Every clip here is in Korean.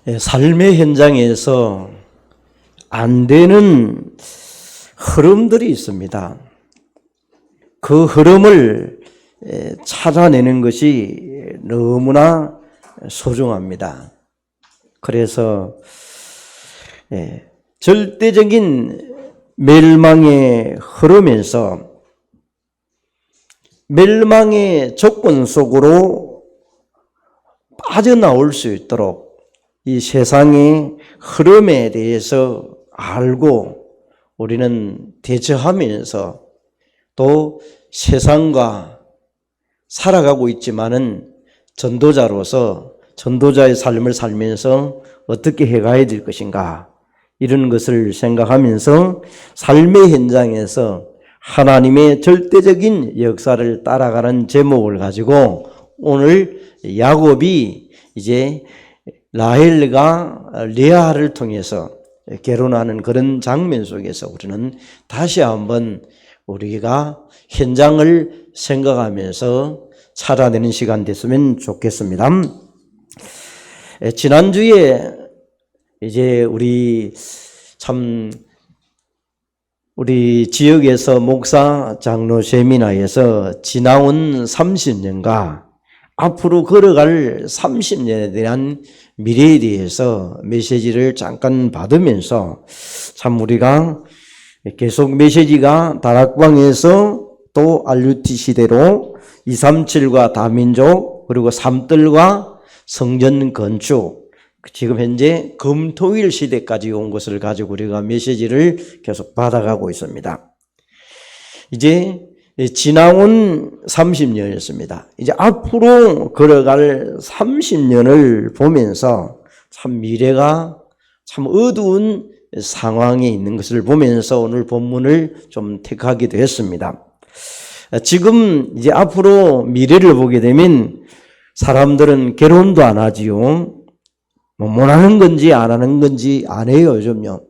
삶의 현장에서 안 되는 흐름들이 있습니다. 그 흐름을 찾아내는 것이 너무나 소중합니다. 그래서 절대적인 멸망의 흐름에서 멸망의 조건 속으로 빠져나올 수 있도록 이 세상의 흐름에 대해서 알고 우리는 대처하면서 또 세상과 살아가고 있지만은 전도자로서 전도자의 삶을 살면서 어떻게 해가야 될 것인가 이런 것을 생각하면서 삶의 현장에서 하나님의 절대적인 역사를 따라가는 제목을 가지고 오늘 야곱이 이제 라헬과 레아를 통해서 결혼하는 그런 장면 속에서 우리는 다시 한번 우리가 현장을 생각하면서 찾아내는 시간 됐으면 좋겠습니다. 지난주에 이제 우리 지역에서 목사 장로 세미나에서 지나온 30년과 앞으로 걸어갈 30년에 대한 미래에 대해서 메시지를 잠깐 받으면서 참 우리가 계속 메시지가 다락방에서 또 RUT 시대로 237과 다민족 그리고 삼뜰과 성전 건축 지금 현재 금토일 시대까지 온 것을 가지고 우리가 메시지를 계속 받아가고 있습니다. 이제 지나온 30년이었습니다. 이제 앞으로 걸어갈 30년을 보면서 참 미래가 참 어두운 상황에 있는 것을 보면서 오늘 본문을 좀 택하기도 했습니다. 지금 이제 앞으로 미래를 보게 되면 사람들은 결혼도 안 하지요. 못 하는 건지 안 하는 건지 안 해요, 요즘요.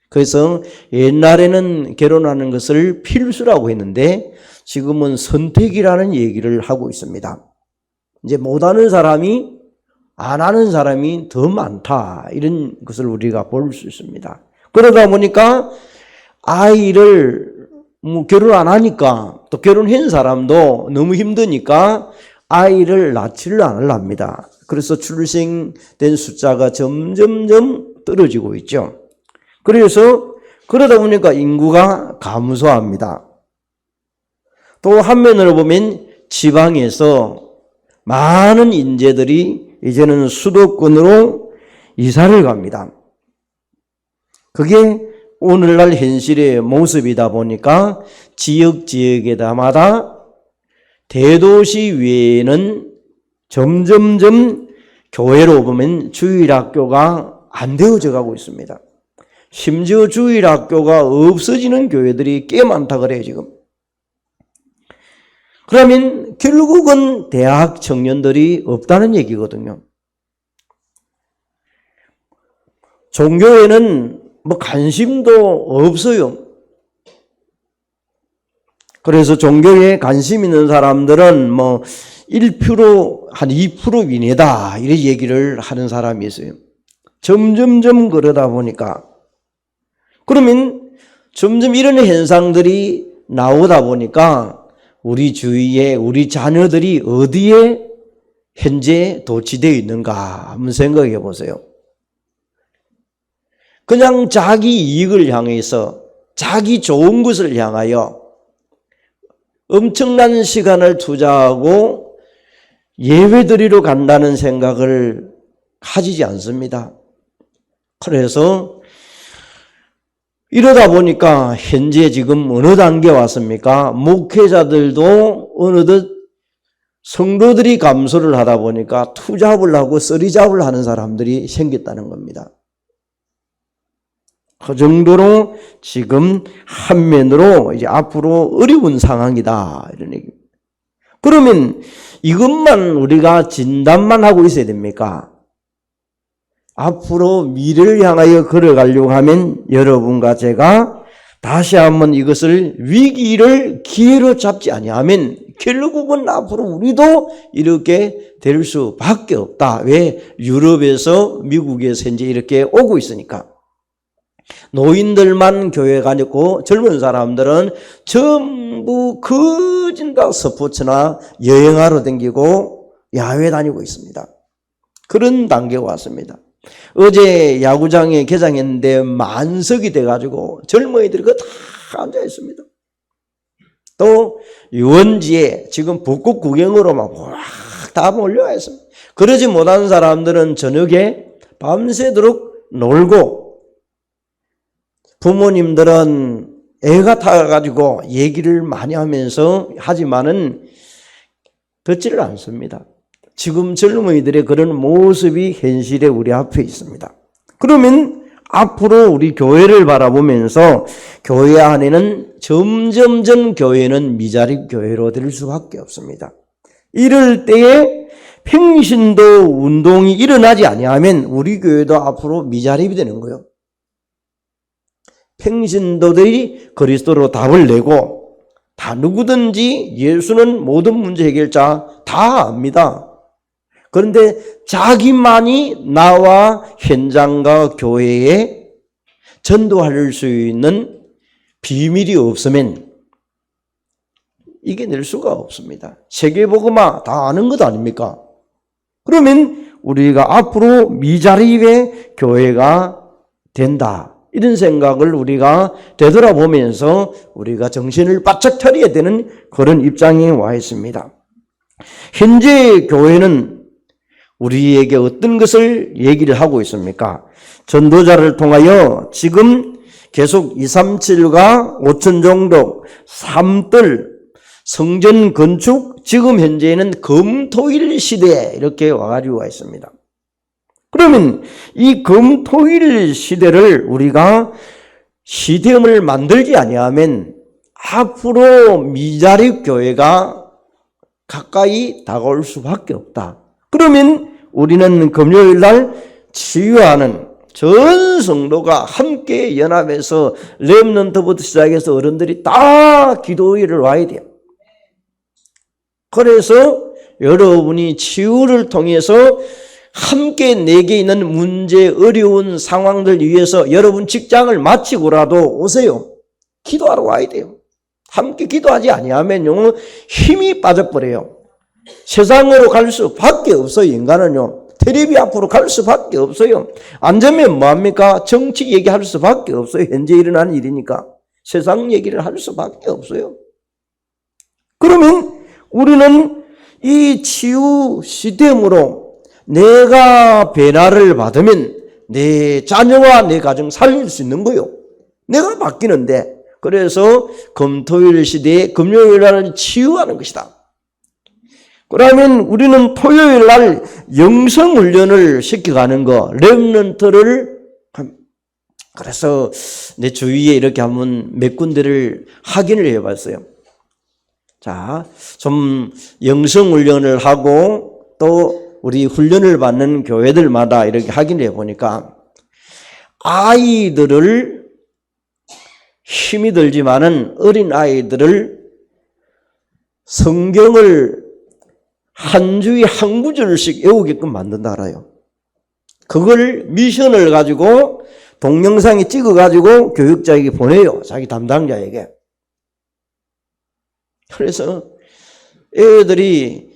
그래서 옛날에는 결혼하는 것을 필수라고 했는데 지금은 선택이라는 얘기를 하고 있습니다. 이제 못하는 사람이 안 하는 사람이 더 많다. 이런 것을 우리가 볼 수 있습니다. 그러다 보니까 아이를 결혼 안 하니까 또 결혼한 사람도 너무 힘드니까 아이를 낳지를 않으랍니다. 그래서 출생된 숫자가 점점점 떨어지고 있죠. 그래서 그러다 보니까 인구가 감소합니다. 또 한면으로 보면 지방에서 많은 인재들이 이제는 수도권으로 이사를 갑니다. 그게 오늘날 현실의 모습이다 보니까 지역마다 대도시 외에는 점점점 교회로 보면 주일학교가 안 되어져 가고 있습니다. 심지어 주일학교가 없어지는 교회들이 꽤 많다 그래요, 지금. 그러면 결국은 대학 청년들이 없다는 얘기거든요. 종교에는 관심도 없어요. 그래서 종교에 관심 있는 사람들은 1%, 한 2% 이내다 이런 얘기를 하는 사람이 있어요. 점점점 그러다 보니까 그러면 점점 이런 현상들이 나오다 보니까 우리 주위에 우리 자녀들이 어디에 현재 도취되어 있는가 한번 생각해 보세요. 그냥 자기 이익을 향해서 자기 좋은 것을 향하여 엄청난 시간을 투자하고 예배드리러 간다는 생각을 가지지 않습니다. 그래서 이러다 보니까 현재 지금 어느 단계에 왔습니까? 목회자들도 어느덧 성도들이 감소를 하다 보니까 투잡을 하고 쓰리잡을 하는 사람들이 생겼다는 겁니다. 그 정도로 지금 한면으로 이제 앞으로 어려운 상황이다 이런 얘기입니다. 그러면 이것만 우리가 진단만 하고 있어야 됩니까? 앞으로 미래를 향하여 걸어가려고 하면 여러분과 제가 다시 한번 이것을 위기를 기회로 잡지 아니하면 결국은 앞으로 우리도 이렇게 될 수밖에 없다. 왜? 유럽에서 미국에서 이제 이렇게 오고 있으니까. 노인들만 교회 가고 젊은 사람들은 전부 거진다 스포츠나 여행하러 다니고 야외 다니고 있습니다. 그런 단계가 왔습니다. 어제 야구장에 개장했는데 만석이 돼가지고 젊은이들이 다 앉아 있습니다. 또 유원지에 지금 벚꽃 구경으로 막 다 몰려와 있습니다. 그러지 못한 사람들은 저녁에 밤새도록 놀고, 부모님들은 애가 타가지고 얘기를 많이 하면서 하지만은 듣지를 않습니다. 지금 젊은이들의 그런 모습이 현실에 우리 앞에 있습니다. 그러면 앞으로 우리 교회를 바라보면서 교회 안에는 점점점 교회는 미자립 교회로 될 수밖에 없습니다. 이럴 때에 평신도 운동이 일어나지 아니하면 우리 교회도 앞으로 미자립이 되는 거예요. 평신도들이 그리스도로 답을 내고 다 누구든지 예수는 모든 문제 해결자 다 압니다. 그런데 자기만이 나와 현장과 교회에 전도할 수 있는 비밀이 없으면 이겨낼 수가 없습니다. 세계복음화 다 아는 것 아닙니까? 그러면 우리가 앞으로 미자립의 교회가 된다. 이런 생각을 우리가 되돌아보면서 우리가 정신을 바짝 차려야 되는 그런 입장에 와 있습니다. 현재 교회는 우리에게 어떤 것을 얘기를 하고 있습니까? 전도자를 통하여 지금 계속 237과 5천 종족, 3뜰, 성전 건축, 지금 현재는 금토일 시대에 이렇게 와가지고 와 있습니다. 그러면 이 금토일 시대를 우리가 시스템을 만들지 아니하면 앞으로 미자립 교회가 가까이 다가올 수밖에 없다. 그러면 우리는 금요일 날 치유하는 전 성도가 함께 연합해서 렘넌트부터 시작해서 어른들이 다 기도회를 와야 돼요. 그래서 여러분이 치유를 통해서 함께 내게 있는 문제, 어려운 상황들 위해서 여러분 직장을 마치고라도 오세요. 기도하러 와야 돼요. 함께 기도하지 아니하면요 힘이 빠져버려요. 세상으로 갈 수밖에 없어요. 인간은요. 텔레비 앞으로 갈 수밖에 없어요. 안 되면 뭐합니까? 정치 얘기할 수밖에 없어요. 현재 일어나는 일이니까. 세상 얘기를 할 수밖에 없어요. 그러면 우리는 이 치유 시스템으로 내가 변화를 받으면 내 자녀와 내 가정 살릴 수 있는 거요. 내가 바뀌는데. 그래서 금토일 시대에 금요일 날은 치유하는 것이다. 그러면 우리는 토요일 날 영성훈련을 시켜가는 거, 렘넌트를, 그래서 내 주위에 이렇게 한번 몇 군데를 확인을 해봤어요. 자, 좀 영성훈련을 하고 또 우리 훈련을 받는 교회들마다 이렇게 확인을 해보니까 아이들을 힘이 들지만은 어린 아이들을 성경을 한 주에 한 구절씩 외우게끔 만든다 알아요. 그걸 미션을 가지고 동영상에 찍어가지고 교육자에게 보내요. 자기 담당자에게. 그래서 애들이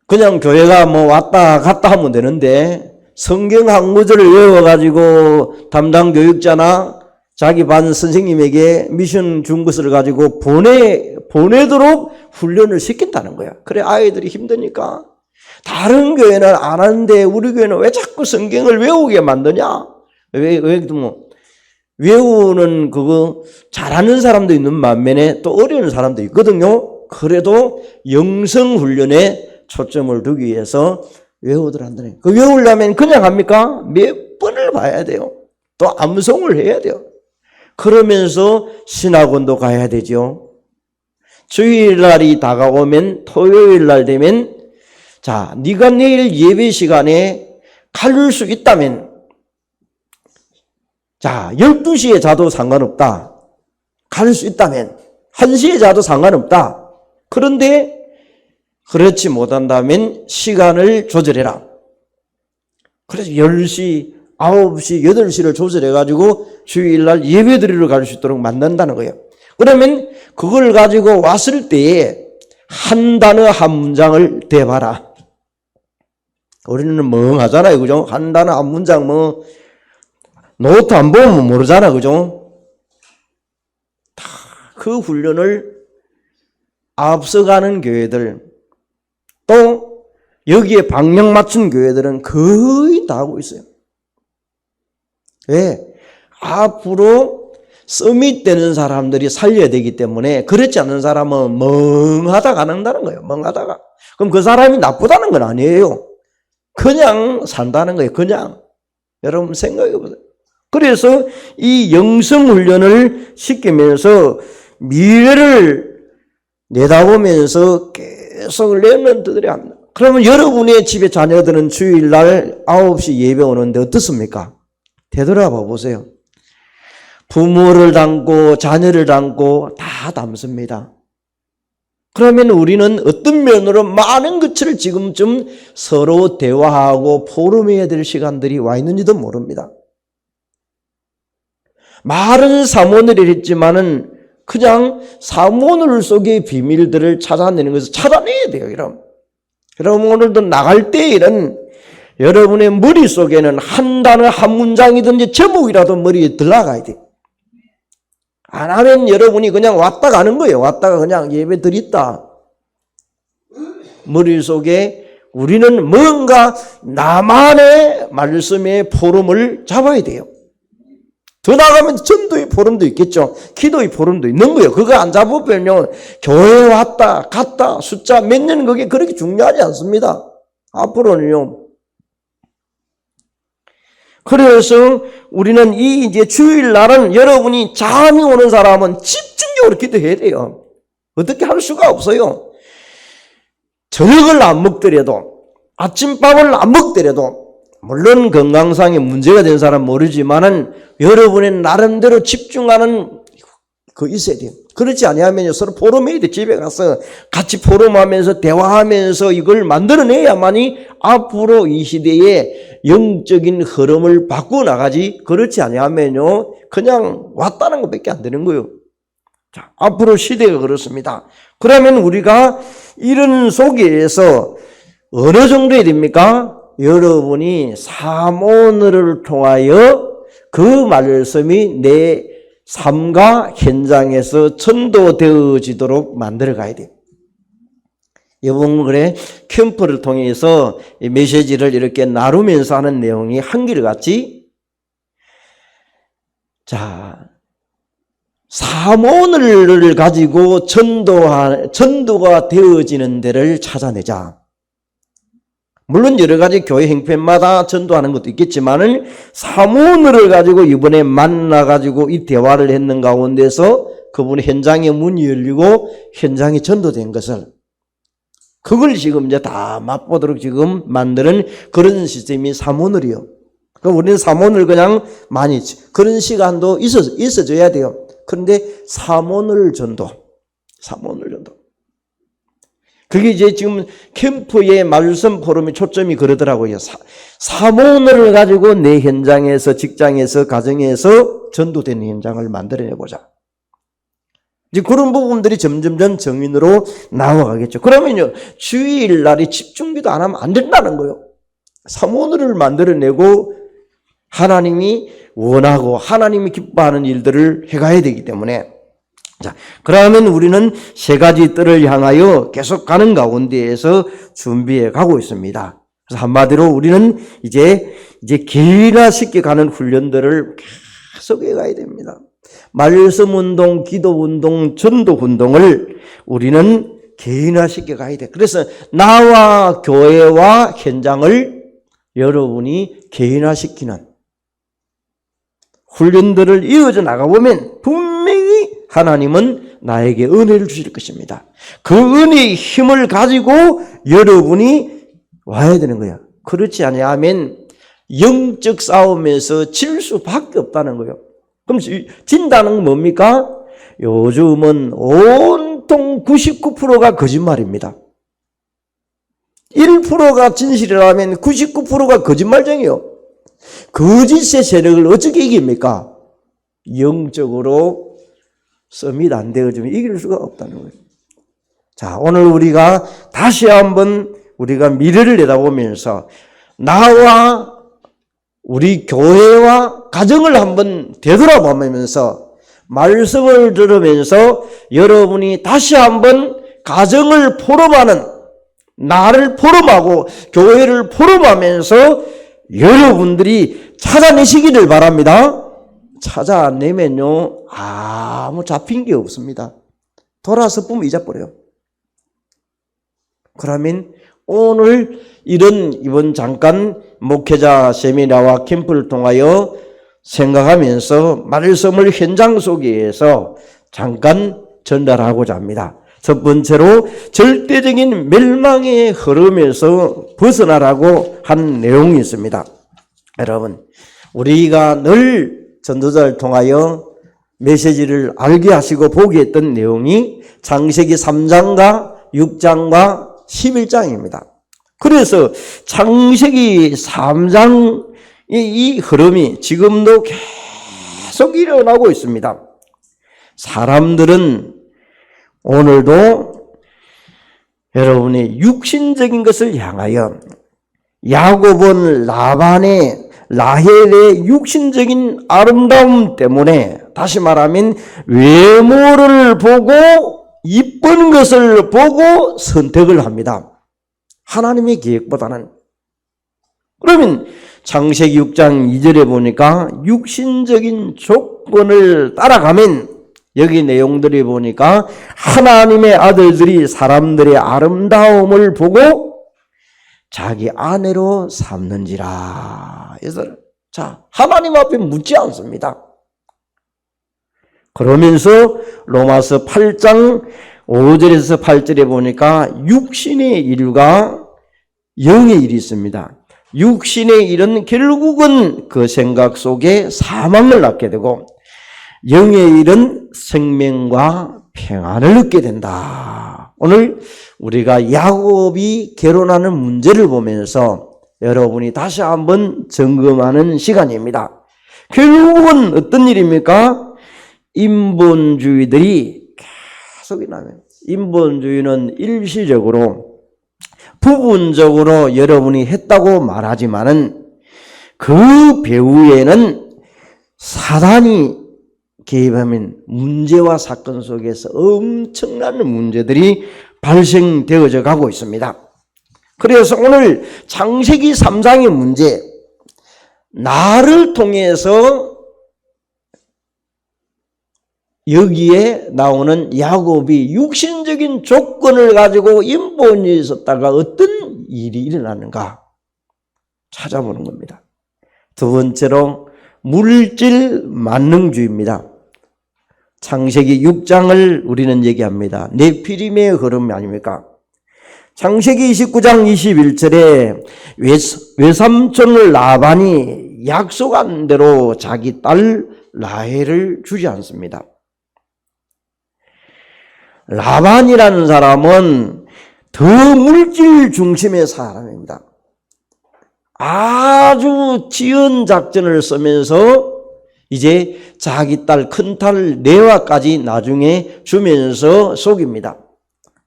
그냥 교회가 뭐 왔다 갔다 하면 되는데 성경 한 구절을 외워가지고 담당 교육자나 자기 반 선생님에게 미션 준 것을 가지고 보내도록 훈련을 시킨다는 거야. 그래 아이들이 힘드니까. 다른 교회는 안 하는데 우리 교회는 왜 자꾸 성경을 외우게 만드냐? 왜 뭐 외우는 그거 잘하는 사람도 있는 반면에 또 어려운 사람도 있거든요. 그래도 영성 훈련에 초점을 두기 위해서 외우들 한다네. 그 외우려면 그냥 합니까? 몇 번을 봐야 돼요. 또 암송을 해야 돼요. 그러면서 신학원도 가야 되죠. 주일날이 다가오면 토요일 날 되면 자, 네가 내일 예배 시간에 갈 수 있다면 자, 12시에 자도 상관없다. 갈 수 있다면 1시에 자도 상관없다. 그런데 그렇지 못한다면 시간을 조절해라. 그래서 10시, 9시, 8시를 조절해가지고 주일날 예배 드리러 갈 수 있도록 만든다는 거예요. 그러면 그걸 가지고 왔을 때에 한 단어 한 문장을 대봐라. 우리는 멍하잖아요. 그죠? 한 단어 한 문장 노트 안 보면 모르잖아. 그죠? 다 그 훈련을 앞서가는 교회들, 또 여기에 방향 맞춘 교회들은 거의 다 하고 있어요. 왜? 앞으로 서밋되는 사람들이 살려야 되기 때문에 그렇지 않은 사람은 멍하다 가는다는 거예요. 멍하다가. 그럼 그 사람이 나쁘다는 건 아니에요. 그냥 산다는 거예요. 그냥. 여러분 생각해 보세요. 그래서 이 영성훈련을 시키면서 미래를 내다보면서 계속 렘넌트들이 합니다. 그러면 여러분의 집에 자녀들은 주일날 9시 예배 오는데 어떻습니까? 되돌아봐 보세요. 부모를 닮고 자녀를 닮고 다 닮습니다. 그러면 우리는 어떤 면으로 많은 것을 지금쯤 서로 대화하고 포럼해야 될 시간들이 와 있는지도 모릅니다. 말은 사모늘을 했지만은 그냥 사모늘 속의 비밀들을 찾아내는 것을 찾아내야 돼요. 여러분 오늘도 나갈 때 이런 여러분의 머릿속에는 한 단어 한 문장이든지 제목이라도 머리에 들어가야 돼요. 안 하면 여러분이 그냥 왔다 가는 거예요. 왔다가 그냥 예배 드렸다. 머릿속에 우리는 뭔가 나만의 말씀의 포럼을 잡아야 돼요. 더 나가면 전도의 포럼도 있겠죠. 기도의 포럼도 있는 거예요. 그거 안 잡으면요. 교회 왔다 갔다 숫자 몇 년 그게 그렇게 중요하지 않습니다. 앞으로는요. 그래서 우리는 이제 주일날은 여러분이 잠이 오는 사람은 집중적으로 기도해야 돼요. 어떻게 할 수가 없어요. 저녁을 안 먹더라도 아침밥을 안 먹더라도 물론 건강상에 문제가 된 사람 모르지만은 여러분의 나름대로 집중하는 그 있어야 돼요. 그렇지 아니하면 서로 포럼해야 돼. 집에 가서 같이 포럼하면서 대화하면서 이걸 만들어내야만이 앞으로 이 시대에 영적인 흐름을 바꾸어 나가지. 그렇지 아니하면요 그냥 왔다는 것밖에 안 되는 거예요. 자, 앞으로 시대가 그렇습니다. 그러면 우리가 이런 속에서 어느 정도 해야 됩니까? 여러분이 사모늘을 통하여 그 말씀이 내 삶과 현장에서 전도되어지도록 만들어 가야 돼요. 이번 그래 캠프를 통해서 이 메시지를 이렇게 나누면서 하는 내용이 한결같이 자 사모늘을 가지고 전도가 되어지는 데를 찾아내자. 물론 여러 가지 교회 형편마다 전도하는 것도 있겠지만은 사모늘을 가지고 이번에 만나가지고 이 대화를 했는 가운데서 그분의 현장의 문이 열리고 현장이 전도된 것을 그걸 지금 이제 다 맛보도록 지금 만드는 그런 시스템이 사모늘이요. 그럼 우리는 사모늘 그냥 많이 그런 시간도 있어줘야 돼요. 그런데 사모늘 전도. 그게 이제 지금 캠프의 말씀 포럼의 초점이 그러더라고요. 사모늘을 가지고 내 현장에서, 직장에서, 가정에서 전도되는 현장을 만들어내보자. 이제 그런 부분들이 점점점 정인으로 나와가겠죠. 그러면요, 주일날에 집중기도 안 하면 안 된다는 거예요. 사모늘을 만들어내고 하나님이 원하고 하나님이 기뻐하는 일들을 해가야 되기 때문에 자, 그러면 우리는 세 가지 뜰을 향하여 계속 가는 가운데에서 준비해 가고 있습니다. 그래서 한마디로 우리는 이제 개인화시켜 가는 훈련들을 계속 해 가야 됩니다. 말씀 운동, 기도 운동, 전도 운동을 우리는 개인화시켜 가야 돼. 그래서 나와 교회와 현장을 여러분이 개인화시키는 훈련들을 이어져 나가보면 분명히 하나님은 나에게 은혜를 주실 것입니다. 그 은혜의 힘을 가지고 여러분이 와야 되는 거야. 그렇지 않으면 영적 싸움에서 질 수밖에 없다는 거예요. 그럼 진다는 건 뭡니까? 요즘은 온통 99%가 거짓말입니다. 1%가 진실이라면 99%가 거짓말쟁이요. 거짓의 세력을 어떻게 이깁니까? 영적으로 서밋 안 되어지면 이길 수가 없다는 거예요. 자, 오늘 우리가 다시 한번 우리가 미래를 내다보면서 나와 우리 교회와 가정을 한번 되돌아보면서 말씀을 들으면서 여러분이 다시 한번 가정을 포럼하는, 나를 포럼하고 교회를 포럼하면서 여러분들이 찾아내시기를 바랍니다. 찾아내면요 아무 잡힌 게 없습니다. 돌아서 보면 잊어버려요. 그러면 오늘 이번 잠깐 목회자 세미나와 캠프를 통하여 생각하면서 말씀을 현장 속에서 잠깐 전달하고자 합니다. 첫 번째로 절대적인 멸망의 흐름에서 벗어나라고 한 내용이 있습니다. 여러분, 우리가 늘 전도자를 통하여 메시지를 알게 하시고 보게 했던 내용이 창세기 3장과 6장과 11장입니다. 그래서 창세기 3장의 이 흐름이 지금도 계속 일어나고 있습니다. 사람들은 오늘도 여러분의 육신적인 것을 향하여 야곱은 라헬의 육신적인 아름다움 때문에, 다시 말하면 외모를 보고 이쁜 것을 보고 선택을 합니다. 하나님의 계획보다는. 그러면 창세기 6장 2절에 보니까 육신적인 조건을 따라가면 여기 내용들이 보니까 하나님의 아들들이 사람들의 아름다움을 보고 자기 아내로 삼는지라. 그래서 하나님 앞에 묻지 않습니다. 그러면서 로마서 8장 5절에서 8절에 보니까 육신의 일과 영의 일이 있습니다. 육신의 일은 결국은 그 생각 속에 사망을 낳게 되고, 영의 일은 생명과 평안을 얻게 된다. 오늘 우리가 야곱이 결혼하는 문제를 보면서 여러분이 다시 한번 점검하는 시간입니다. 결국은 어떤 일입니까? 인본주의들이 계속 일어나요. 인본주의는 일시적으로, 부분적으로 여러분이 했다고 말하지만은 그 배후에는 사단이 개입하면 문제와 사건 속에서 엄청난 문제들이 발생되어져 가고 있습니다. 그래서 오늘 창세기 3장의 문제, 나를 통해서 여기에 나오는 야곱이 육신적인 조건을 가지고 인본주의에 있었다가 어떤 일이 일어나는가 찾아보는 겁니다. 두 번째로 물질 만능주의입니다. 창세기 6장을 우리는 얘기합니다. 네피림의 흐름 아닙니까? 창세기 29장 21절에 외삼촌 라반이 약속한 대로 자기 딸 라헬을 주지 않습니다. 라반이라는 사람은 더 물질 중심의 사람입니다. 아주 지연 작전을 쓰면서 이제 자기 딸, 큰딸 레아까지 나중에 주면서 속입니다.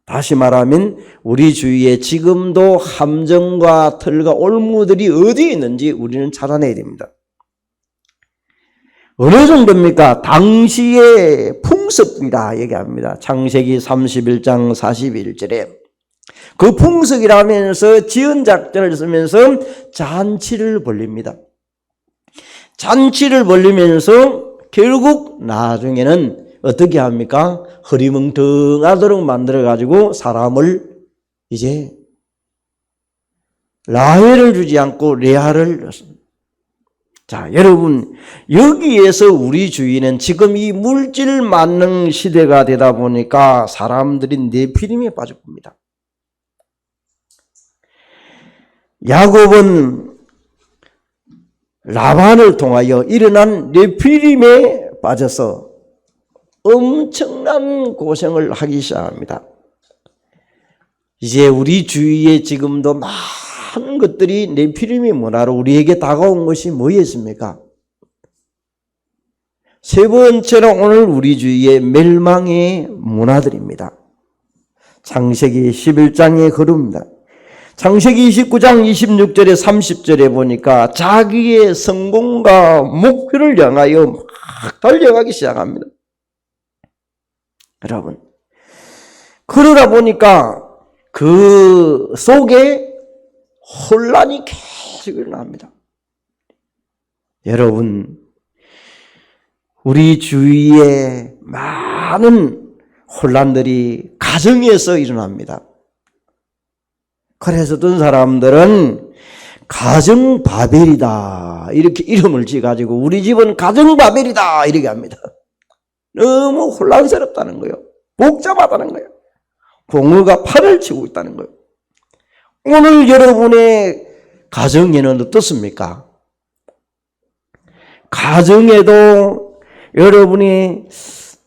다시 말하면 우리 주위에 지금도 함정과 털과 올무들이 어디에 있는지 우리는 찾아내야 됩니다. 어느 정도입니까? 당시의 풍습이라 얘기합니다. 창세기 31장 41절에 그 풍속이라면서 지연 작전을 쓰면서 잔치를 벌립니다. 잔치를 벌리면서 결국 나중에는 어떻게 합니까? 허리멍텅하도록 만들어가지고 사람을 이제 라헬을 주지 않고 레아를 줬습니다. 자, 여러분, 여기에서 우리 주위는 지금 이 물질 만능 시대가 되다 보니까 사람들이 네피림에 빠져봅니다. 야곱은 라반을 통하여 일어난 네피림에 빠져서 엄청난 고생을 하기 시작합니다. 이제 우리 주위에 지금도 많은 것들이 네피림의 문화로 우리에게 다가온 것이 뭐였습니까? 세 번째로 오늘 우리 주위의 멸망의 문화들입니다. 창세기 11장에 그럽니다. 창세기 29장 26절에 30절에 보니까 자기의 성공과 목표를 향하여 막 달려가기 시작합니다. 여러분, 그러다 보니까 그 속에 혼란이 계속 일어납니다. 여러분, 우리 주위에 많은 혼란들이 가정에서 일어납니다. 그래서 어떤 사람들은 가정바벨이다 이렇게 이름을 지어가지고 우리 집은 가정바벨이다 이렇게 합니다. 너무 혼란스럽다는 거예요. 복잡하다는 거예요. 공허가 판을 치고 있다는 거예요. 오늘 여러분의 가정에는 어떻습니까? 가정에도 여러분이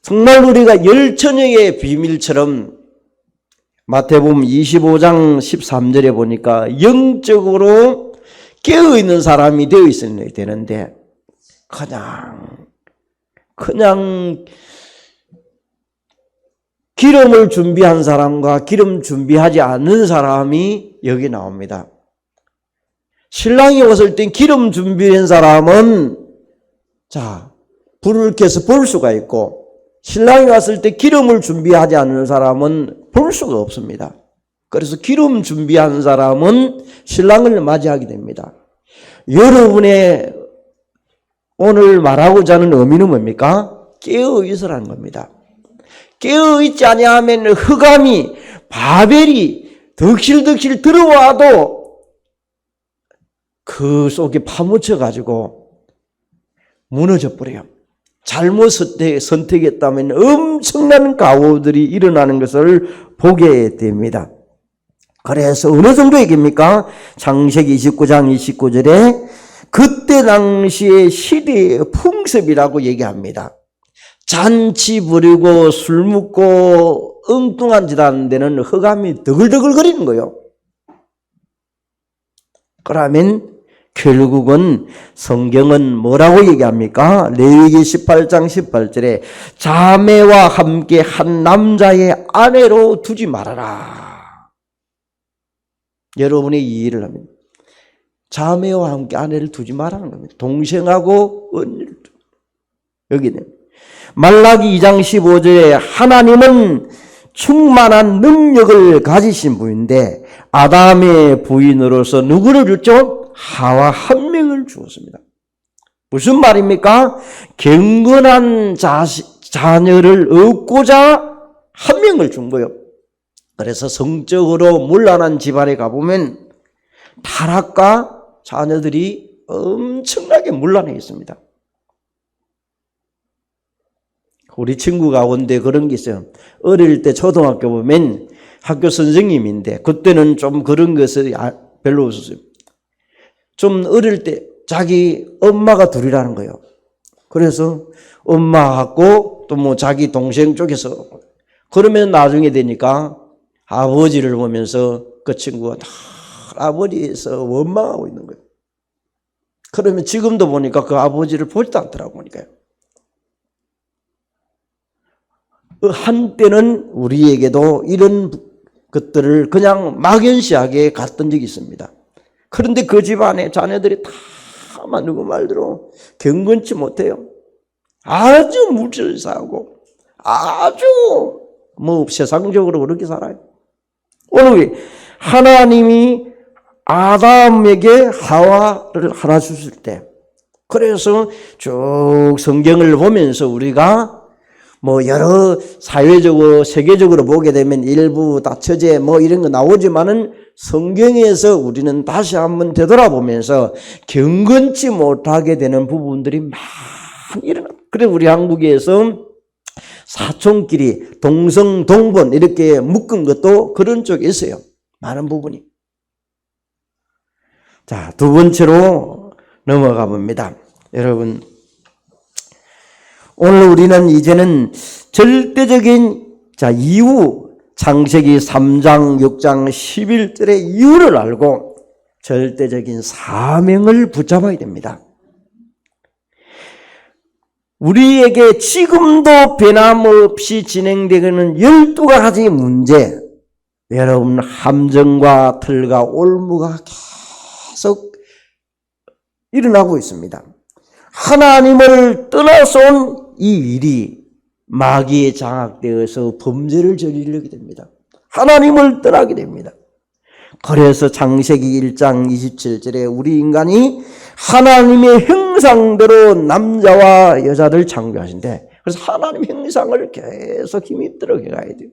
정말 우리가 열처녀의 비밀처럼 마태복음 25장 13절에 보니까 영적으로 깨어있는 사람이 되어 있어야 되는데 그냥 기름을 준비한 사람과 기름 준비하지 않는 사람이 여기 나옵니다. 신랑이 왔을 땐 기름 준비한 사람은 불을 켜서 볼 수가 있고 신랑이 왔을 때 기름을 준비하지 않는 사람은 볼 수가 없습니다. 그래서 기름 준비한 사람은 신랑을 맞이하게 됩니다. 여러분의 오늘 말하고자 하는 의미는 뭡니까? 깨어있으라는 겁니다. 깨어있지 아니하면 흑암이 바벨이 덕실덕실 들어와도 그 속에 파묻혀가지고 무너져 버려요. 잘못 선택했다면 엄청난 가오들이 일어나는 것을 보게 됩니다. 그래서 어느 정도 얘기입니까? 창세기 29장 29절에 그때 당시의 시대의 풍습이라고 얘기합니다. 잔치 부리고 술 먹고 엉뚱한 짓 하는 데는 흑암이 더글더글거리는 거예요. 그러면 결국은 성경은 뭐라고 얘기합니까? 레위기 18장 18절에 자매와 함께 한 남자의 아내로 두지 말아라. 여러분이 이해를 하면 자매와 함께 아내를 두지 말라는 겁니다. 동생하고 언니를 여기는 말라기 2장 15절에 하나님은 충만한 능력을 가지신 분인데 아담의 부인으로서 누구를 줬죠? 하와 한 명을 주었습니다. 무슨 말입니까? 경건한 자녀를 얻고자 한 명을 준 거예요. 그래서 성적으로 문란한 집안에 가보면 타락과 자녀들이 엄청나게 문란해 있습니다. 우리 친구 가운데 그런 게 있어요. 어릴 때 초등학교 보면 학교 선생님인데 그때는 좀 그런 것이 별로 없었어요. 좀 어릴 때 자기 엄마가 둘이라는 거예요. 그래서 엄마하고 또 뭐 자기 동생 쪽에서 그러면 나중에 되니까 아버지를 보면서 그 친구가 다 아버지에서 원망하고 있는 거예요. 그러면 지금도 보니까 그 아버지를 보지도 않더라고 보니까요. 한때는 우리에게도 이런 것들을 그냥 막연시하게 갔던 적이 있습니다. 그런데 그 집안에 자녀들이 다 누구 말대로 경건치 못해요. 아주 물질사하고 아주 세상적으로 그렇게 살아요. 오늘 하나님이 아담에게 하와를 하나 주실 때 그래서 쭉 성경을 보면서 우리가 여러 사회적으로 세계적으로 보게 되면 일부 다처제 이런 거 나오지만은 성경에서 우리는 다시 한번 되돌아보면서 경건치 못하게 되는 부분들이 많이 일어납니다. 그래서 우리 한국에서 사촌끼리 동성 동본 이렇게 묶은 것도 그런 쪽에 있어요. 많은 부분이. 자, 두 번째로 넘어가 봅니다. 여러분, 오늘 우리는 이제는 절대적인 이유 창세기 3장, 6장, 11절의 이유를 알고 절대적인 사명을 붙잡아야 됩니다. 우리에게 지금도 변함없이 진행되는 12가지 문제, 여러분 함정과 틀과 올무가 계속 일어나고 있습니다. 하나님을 떠나서 온 이 일이 마귀에 장악되어서 범죄를 저지르게 됩니다. 하나님을 떠나게 됩니다. 그래서 창세기 1장 27절에 우리 인간이 하나님의 형상대로 남자와 여자를 창조하신대. 그래서 하나님의 형상을 계속 힘입들어 가야 돼요.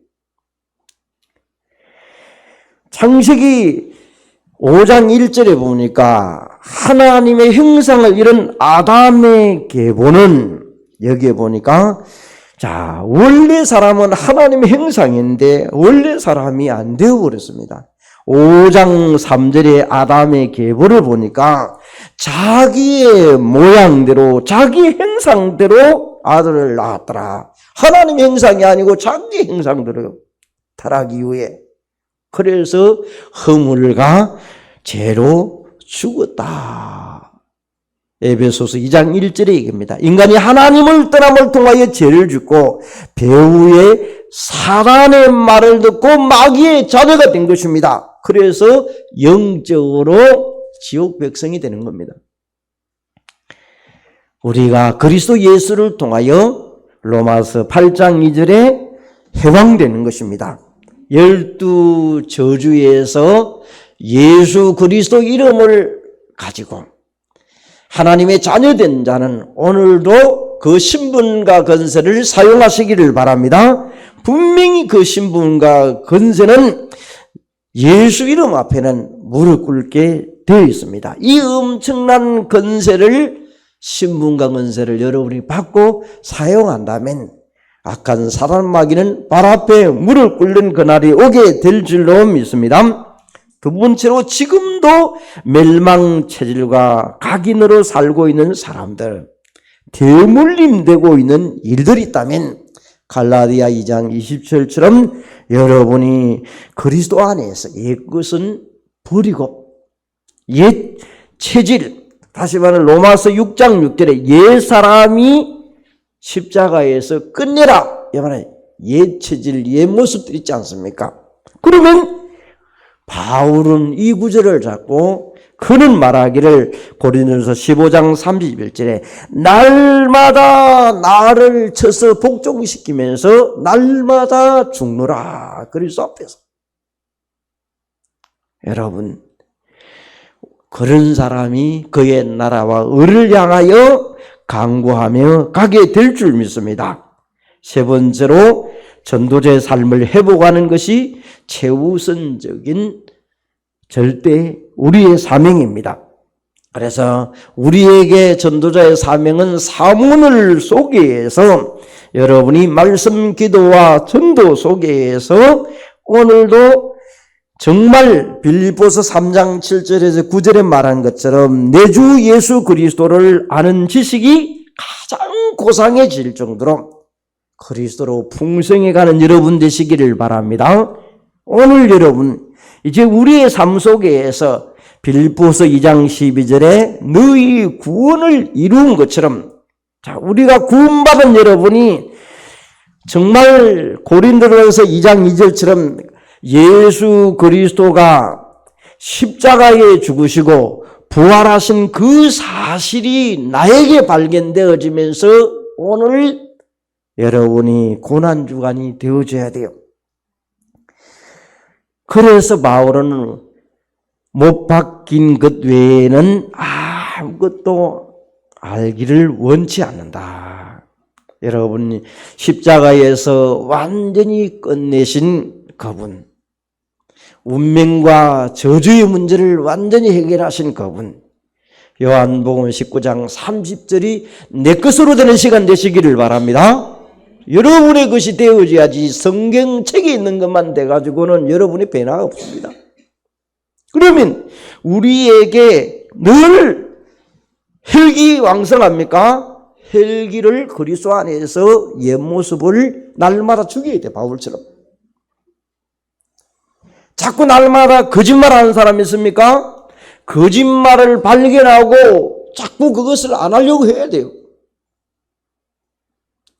창세기 5장 1절에 보니까 하나님의 형상을 이룬 아담의 계보는 여기에 보니까 자, 원래 사람은 하나님의 형상인데 원래 사람이 안 되어버렸습니다. 5장 3절에 아담의 계보를 보니까 자기의 모양대로 자기 형상대로 아들을 낳았더라. 하나님의 형상이 아니고 자기 형상대로 타락 이후에 그래서 허물과 죄로 죽었다. 에베소서 2장 1절에 얘기합니다. 인간이 하나님을 떠남을 통하여 죄를 짓고 배후에 사단의 말을 듣고 마귀의 자녀가 된 것입니다. 그래서 영적으로 지옥 백성이 되는 겁니다. 우리가 그리스도 예수를 통하여 로마서 8장 2절에 해방되는 것입니다. 12저주에서 예수 그리스도 이름을 가지고 하나님의 자녀된 자는 오늘도 그 신분과 건세를 사용하시기를 바랍니다. 분명히 그 신분과 건세는 예수 이름 앞에는 무릎 꿇게 되어 있습니다. 이 엄청난 건세를 신분과 건세를 여러분이 받고 사용한다면 악한 사단 마귀는 발 앞에 무릎 꿇는 그날이 오게 될 줄로 믿습니다. 두 번째로 지금도 멸망체질과 각인으로 살고 있는 사람들, 대물림되고 있는 일들이 있다면 갈라디아 2장 27절처럼 여러분이 그리스도 안에서 옛것은 버리고 옛 체질, 다시 말하면 로마서 6장 6절에 옛 사람이 십자가에서 끝내라. 이 말은 옛 체질, 옛 모습들 있지 않습니까? 그러면 바울은 이 구절을 잡고 그는 말하기를 고린도서 15장 31절에 날마다 나를 쳐서 복종시키면서 날마다 죽노라. 그리스도 앞에서. 여러분, 그런 사람이 그의 나라와 의를 향하여 강구하며 가게 될 줄 믿습니다. 세 번째로 전도자의 삶을 회복하는 것이 최우선적인 절대 우리의 사명입니다. 그래서 우리에게 전도자의 사명은 사문을 소개해서 여러분이 말씀 기도와 전도 소개해서 오늘도 정말 빌립보서 3장 7절에서 9절에 말한 것처럼 내 주 예수 그리스도를 아는 지식이 가장 고상해질 정도로 그리스도로 풍성해가는 여러분 되시기를 바랍니다. 오늘 여러분 이제 우리의 삶 속에서 빌립보서 2장 12절에 너희 구원을 이룬 것처럼 자, 우리가 구원받은 여러분이 정말 고린도전서 2장 2절처럼 예수 그리스도가 십자가에 죽으시고 부활하신 그 사실이 나에게 발견되어지면서 오늘 여러분이 고난주간이 되어줘야 돼요. 그래서 바울은 못 박힌 것 외에는 아무것도 알기를 원치 않는다. 여러분 십자가에서 완전히 끝내신 그분, 운명과 저주의 문제를 완전히 해결하신 그분, 요한복음 19장 30절이 내 것으로 되는 시간 되시기를 바랍니다. 여러분의 것이 되어져야지 성경책에 있는 것만 돼가지고는 여러분의 변화가 없습니다. 그러면 우리에게 늘 혈기왕성합니까? 혈기를 그리스도 안에서 옛 모습을 날마다 죽여야 돼, 바울처럼. 자꾸 날마다 거짓말하는 사람이 있습니까? 거짓말을 발견하고 자꾸 그것을 안 하려고 해야 돼요.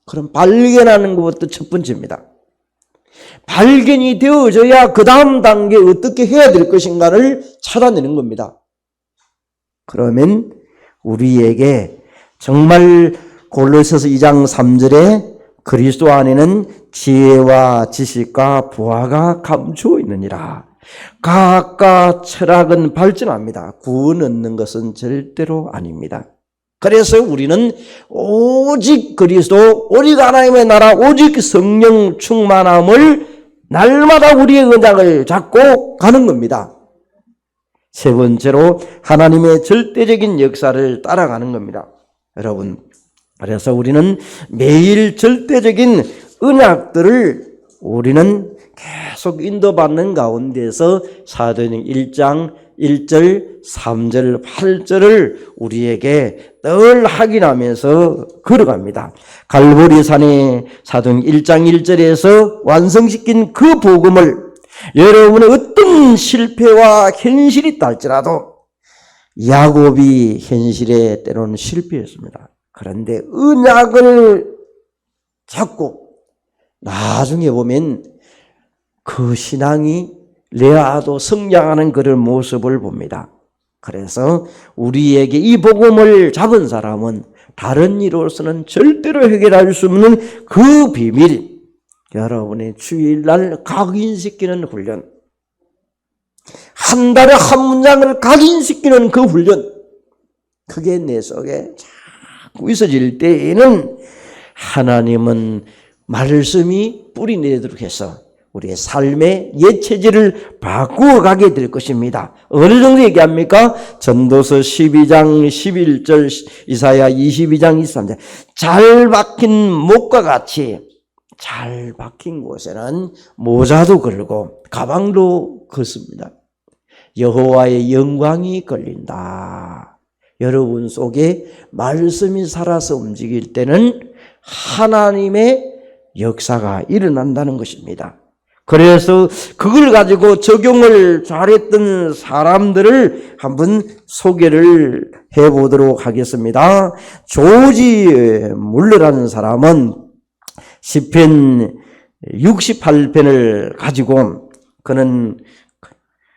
그럼 발견하는 것부터 첫 번째입니다. 발견이 되어져야 그 다음 단계 어떻게 해야 될 것인가를 찾아내는 겁니다. 그러면 우리에게 정말 골로새서 2장 3절에 그리스도 안에는 지혜와 지식과 부하가 감추어 있느니라. 과학과 철학은 발전합니다. 구원 얻는 것은 절대로 아닙니다. 그래서 우리는 오직 그리스도, 오직 하나님의 나라, 오직 성령 충만함을 날마다 우리의 은장을 잡고 가는 겁니다. 세 번째로 하나님의 절대적인 역사를 따라가는 겁니다. 여러분, 그래서 우리는 매일 절대적인 언약들을 우리는 계속 인도받는 가운데서 사도행전 1장 1절, 3절, 8절을 우리에게 늘 확인하면서 걸어갑니다. 갈보리산에 사도행전 1장 1절에서 완성시킨 그 복음을 여러분의 어떤 실패와 현실이 있다 할지라도 야곱이 현실에 때로는 실패했습니다. 그런데 언약을 잡고 나중에 보면 그 신앙이 레아도 성장하는 그런 모습을 봅니다. 그래서 우리에게 이 복음을 잡은 사람은 다른 이로서는 절대로 해결할 수 없는 그 비밀, 여러분의 주일날 각인시키는 훈련, 한 달에 한 문장을 각인시키는 그 훈련, 그게 내 속에 자꾸 있어질 때에는 하나님은 말씀이 뿌리 내도록 해서 우리의 삶의 옛 체질을 바꾸어 가게 될 것입니다. 어느 정도 얘기합니까? 전도서 12장 11절, 이사야 22장 23절. 잘 박힌 목과 같이 잘 박힌 곳에는 모자도 걸고 가방도 걷습니다. 여호와의 영광이 걸린다. 여러분 속에 말씀이 살아서 움직일 때는 하나님의 역사가 일어난다는 것입니다. 그래서 그걸 가지고 적용을 잘했던 사람들을 한번 소개를 해보도록 하겠습니다. 조지 물러라는 사람은 시편 68편을 가지고 그는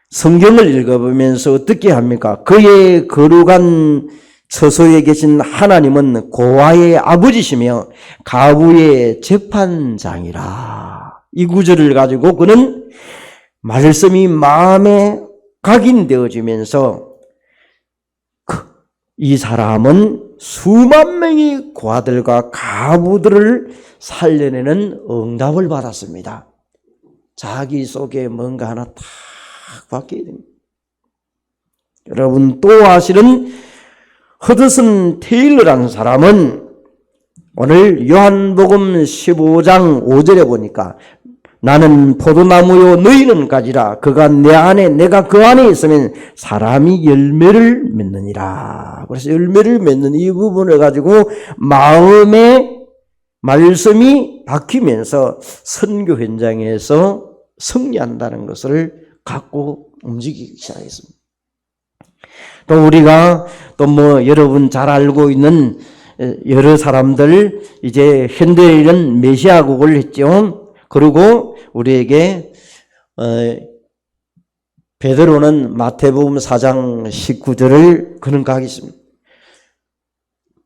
성경을 읽어보면서 어떻게 합니까? 그의 거룩한 처소에 계신 하나님은 고아의 아버지시며 가부의 재판장이라. 이 구절을 가지고 그는 말씀이 마음에 각인되어지면서 이 사람은 수만 명의 고아들과 가부들을 살려내는 응답을 받았습니다. 자기 속에 뭔가 하나 탁 바뀌어야 됩니다. 여러분, 또 아시는 허드슨 테일러라는 사람은 오늘 요한복음 15장 5절에 보니까 나는 포도나무요 너희는 가지라 그가 내 안에 내가 그 안에 있으면 사람이 열매를 맺느니라. 그래서 열매를 맺는 이 부분을 가지고 마음의 말씀이 박히면서 선교 현장에서 승리한다는 것을 갖고 움직이기 시작했습니다. 또 우리가 또 여러분 잘 알고 있는 여러 사람들 이제 현대에는 메시아국을 했죠. 그리고 우리에게 베드로는 마태복음 4장 19절을 그는 가겠습니다.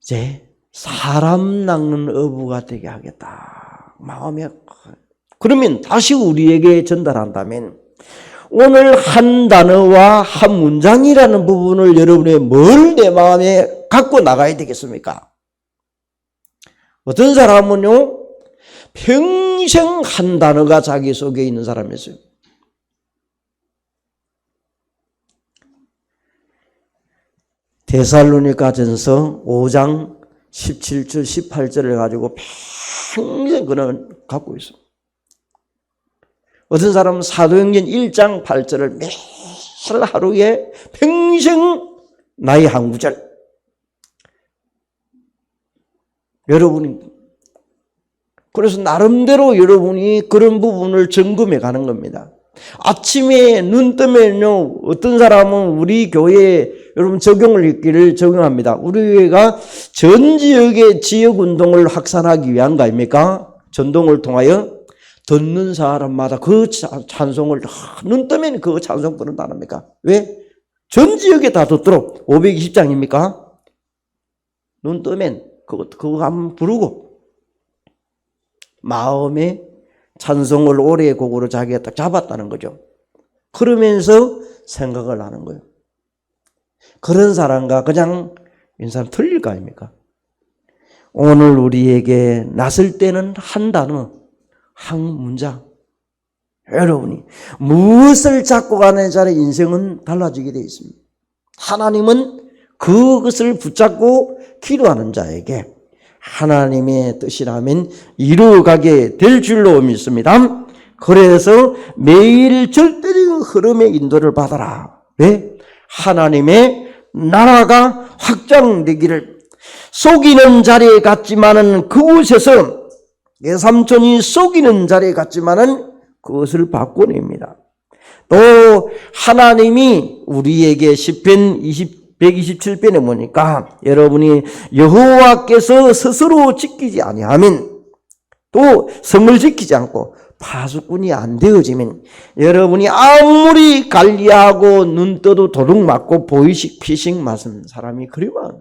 이제 사람 낚는 어부가 되게 하겠다. 마음에 그러면 다시 우리에게 전달한다면 오늘 한 단어와 한 문장이라는 부분을 여러분의 뭘 내 마음에 갖고 나가야 되겠습니까? 어떤 사람은요, 평생 한 단어가 자기 속에 있는 사람이 있어요. 데살로니가전서 5장 17절, 18절을 가지고 평생 그는 갖고 있어요. 어떤 사람은 사도행전 1장 8절을 매일 하루에 평생 나의 한 구절. 여러분이 그래서 나름대로 여러분이 그런 부분을 점검해 가는 겁니다. 아침에 눈 뜨면요, 어떤 사람은 우리 교회에 여러분 적용합니다. 우리 교회가 전 지역의 지역 운동을 확산하기 위한 거 아닙니까? 전동을 통하여 듣는 사람마다 그 찬송을 눈 뜨면 그 찬송 부른다랍니까? 왜? 전 지역에 다 듣도록 520장입니까? 눈 뜨면 그거 한번 부르고 마음에 찬송을 올해의 곡으로 자기가 딱 잡았다는 거죠. 그러면서 생각을 하는 거예요. 그런 사람과 그냥 인사는 틀릴 거 아닙니까? 오늘 우리에게 나설 때는 한 단어, 한 문장. 여러분이 무엇을 잡고 가는 자의 인생은 달라지게 되어 있습니다. 하나님은 그것을 붙잡고 기도하는 자에게 하나님의 뜻이라면 이루어가게 될 줄로 믿습니다. 그래서 매일 절대적인 흐름의 인도를 받아라. 왜? 하나님의 나라가 확장되기를. 속이는 자리에 갔지만은 그곳에서 내 삼촌이 속이는 자리에 갔지만은 그것을 바꿔냅니다. 또 하나님이 우리에게 시편 127편에 보니까 여러분이 여호와께서 스스로 지키지 아니하면 또 성을 지키지 않고 파수꾼이 안 되어지면 여러분이 아무리 관리하고 눈 떠도 도둑 맞고 보이식 피식 맞은 사람이 그리워하는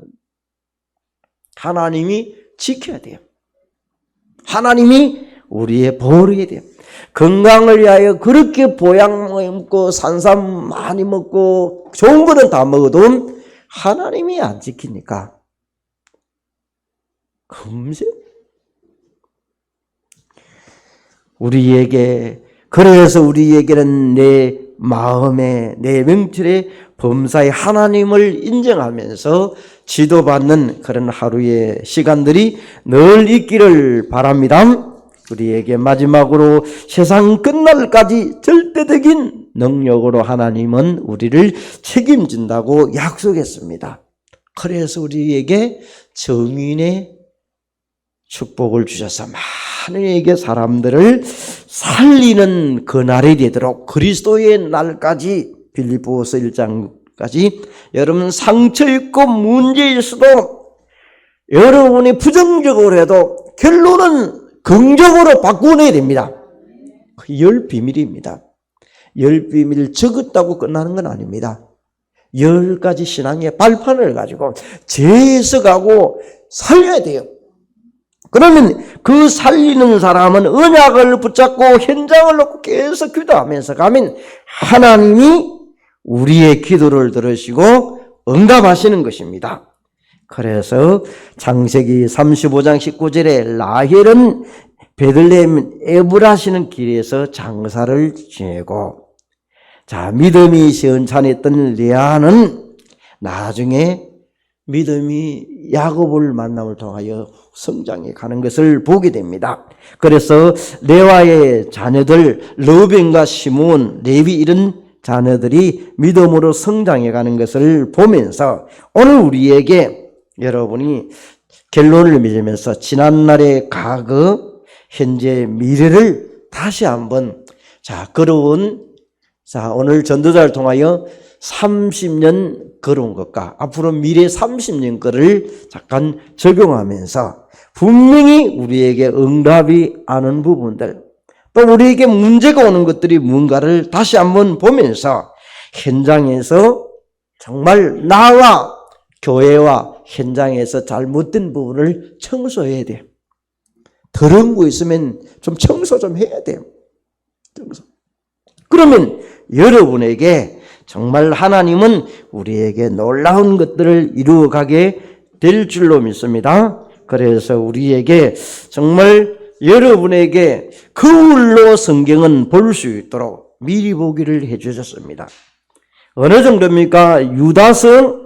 하나님이 지켜야 돼요. 하나님이 우리의 보호해야 돼요. 건강을 위하여 그렇게 보양 먹고 산삼 많이 먹고 좋은 거는 다 먹어도 하나님이 안 지키니까 금세 그래서 우리에게는 내 마음에 내 명철에 범사에 하나님을 인정하면서 지도받는 그런 하루의 시간들이 늘 있기를 바랍니다. 우리에게 마지막으로 세상 끝날까지 절대적인 능력으로 하나님은 우리를 책임진다고 약속했습니다. 그래서 우리에게 정인의 축복을 주셔서 많은 사람들을 살리는 그날이 되도록 그리스도의 날까지 빌립보서 1장까지 여러분 상처 있고 문제 있어도 여러분이 부정적으로 해도 결론은 긍정으로 바꾸어내야 됩니다. 그 열 비밀입니다. 열 비밀 적었다고 끝나는 건 아닙니다. 10가지 신앙의 발판을 가지고 재해석하고 살려야 돼요. 그러면 그 살리는 사람은 언약을 붙잡고 현장을 놓고 계속 기도하면서 가면 하나님이 우리의 기도를 들으시고 응답하시는 것입니다. 그래서 창세기 35장 19절에 라헬은 베들레헴 에브라시는 길에서 장사를 지내고 믿음이 시원찮았던 레아는 나중에 믿음이 야곱을 만남을 통하여 성장해 가는 것을 보게 됩니다. 그래서 레와의 자녀들 르벤과 시므온, 레위 이런 자녀들이 믿음으로 성장해 가는 것을 보면서 오늘 우리에게 여러분이 결론을 맺으면서 지난날의 과거, 현재, 미래를 다시 한번 걸어온 오늘 전도자를 통하여 30년 걸어온 것과 앞으로 미래 30년 거를 잠깐 적용하면서 분명히 우리에게 응답이 아는 부분들 또 우리에게 문제가 오는 것들이 뭔가를 다시 한번 보면서 현장에서 정말 나와 교회와 현장에서 잘못된 부분을 청소해야 돼요. 더러운 거 있으면 좀 청소 좀 해야 돼요. 청소. 그러면 여러분에게 정말 하나님은 우리에게 놀라운 것들을 이루어가게 될 줄로 믿습니다. 그래서 우리에게 정말 여러분에게 거울로 성경은 볼 수 있도록 미리 보기를 해주셨습니다. 어느 정도입니까? 유다서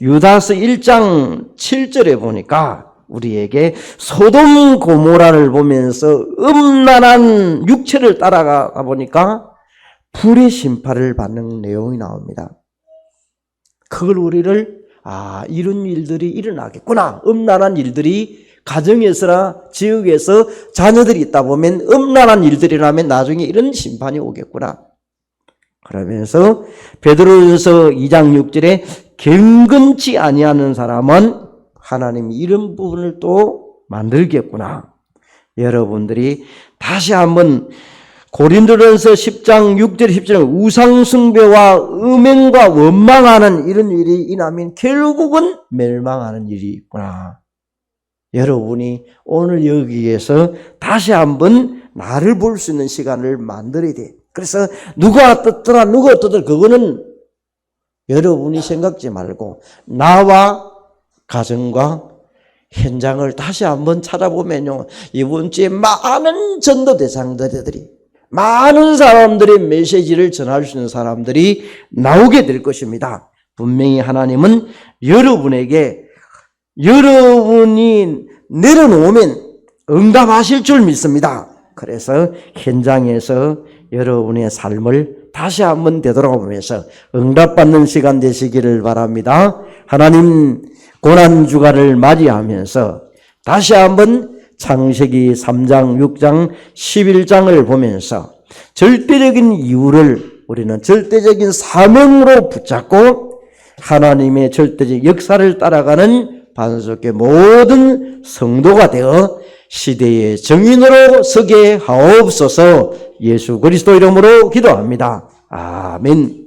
1장 7절에 보니까 우리에게 소돔 고모라를 보면서 음란한 육체를 따라가 보니까 불의 심판을 받는 내용이 나옵니다. 그걸 우리를 이런 일들이 일어나겠구나. 음란한 일들이 가정에서나 지역에서 자녀들이 있다 보면 음란한 일들이라면 나중에 이런 심판이 오겠구나. 그러면서 베드로전서 2장 6절에 경건치 아니하는 사람은 하나님이 이런 부분을 또 만들겠구나. 여러분들이 다시 한번 고린도전서 10장 6절 10절에 우상숭배와 음행과 원망하는 이런 일이 인하면 결국은 멸망하는 일이 있구나. 여러분이 오늘 여기에서 다시 한번 나를 볼 수 있는 시간을 만들어야 돼. 그래서 누가 어떻더라 누가 어떻더라 그거는 여러분이 생각지 말고 나와 가정과 현장을 다시 한번 찾아보면요. 이번 주에 많은 전도 대상자들이 많은 사람들의 메시지를 전할 수 있는 사람들이 나오게 될 것입니다. 분명히 하나님은 여러분에게 여러분이 내려놓으면 응답하실 줄 믿습니다. 그래서 현장에서 여러분의 삶을 다시 한번 되돌아보면서 응답받는 시간 되시기를 바랍니다. 하나님 고난주간을 맞이하면서 다시 한번 창세기 3장, 6장, 11장을 보면서 절대적인 이유를 우리는 절대적인 사명으로 붙잡고 하나님의 절대적 역사를 따라가는 반석의 모든 성도가 되어 시대의 정인으로 서게 하옵소서. 예수 그리스도 이름으로 기도합니다. 아멘.